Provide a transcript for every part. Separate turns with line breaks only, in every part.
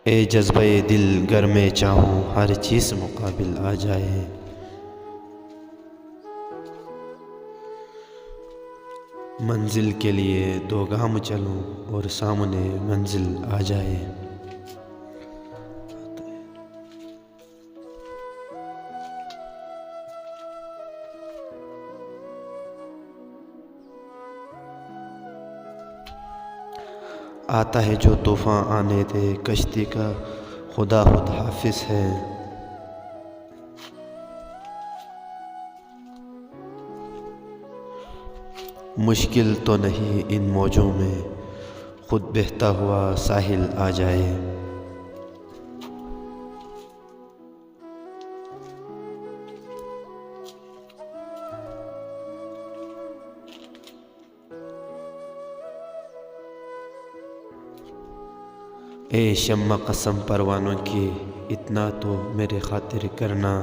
ए जज्बे दिल गर में चाहूँ हर चीज़ मुकाबिल आ जाए। मंजिल के लिए दो गाम चलूँ और सामने मंजिल आ जाए। आता है जो तूफ़ान आने दे, कश्ती का खुदा खुद हाफिज है। मुश्किल तो नहीं इन मौजों में, खुद बहता हुआ साहिल आ जाए। ए शम्मा कसम परवानों की, इतना तो मेरे खातिर करना।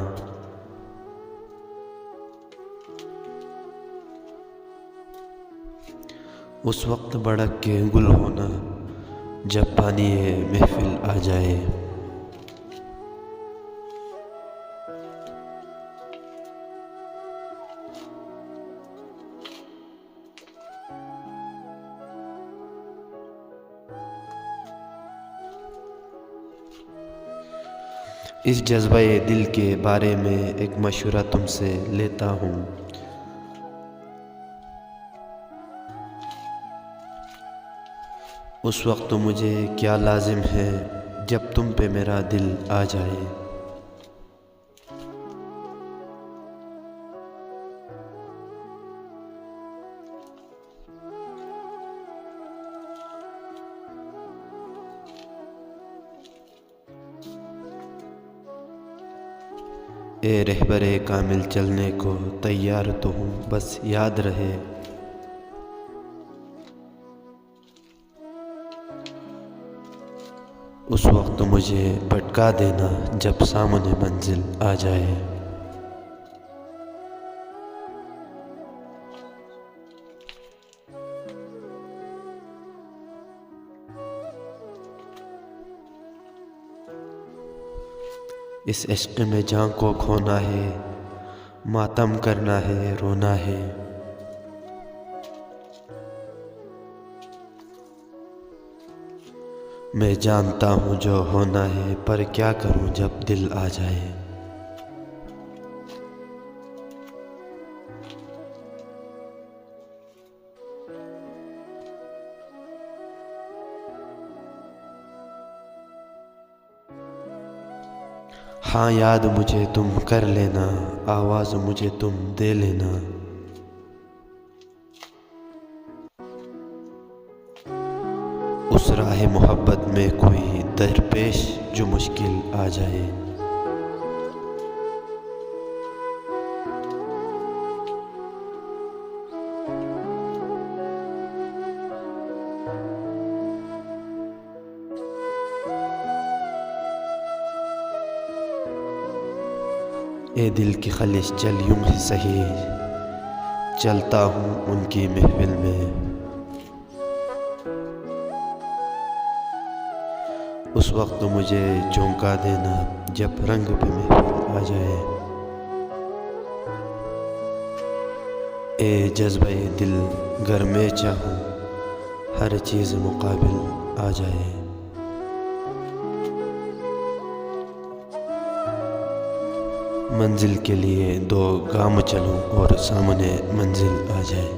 उस वक्त भड़क के गुल होना, जब पानी महफिल आ जाए। इस जज्बे दिल के बारे में एक मशवरा तुमसे लेता हूँ। उस वक्त मुझे क्या लाजिम है, जब तुम पे मेरा दिल आ जाए। ए रहबरे कामिल चलने को तैयार तो हूँ, बस याद रहे। उस वक्त मुझे भटका देना, जब सामने मंजिल आ जाए। इस इश्क में जान को खोना है, मातम करना है, रोना है। मैं जानता हूँ जो होना है, पर क्या करूँ जब दिल आ जाए। हाँ याद मुझे तुम कर लेना, आवाज़ मुझे तुम दे लेना। उस राह मोहब्बत में कोई दरपेश जो मुश्किल आ जाए। ए दिल की खलिश चल यूं ही सही, चलता हूँ उनकी महफिल में। उस वक्त मुझे झोंका देना, जब रंग पे महफिल आ जाए। ए जज्बे दिल गर में चाहूँ हर चीज़ मुकाबिल आ जाए। मंजिल के लिए दो गाम चलूं और सामने मंजिल आ जाए।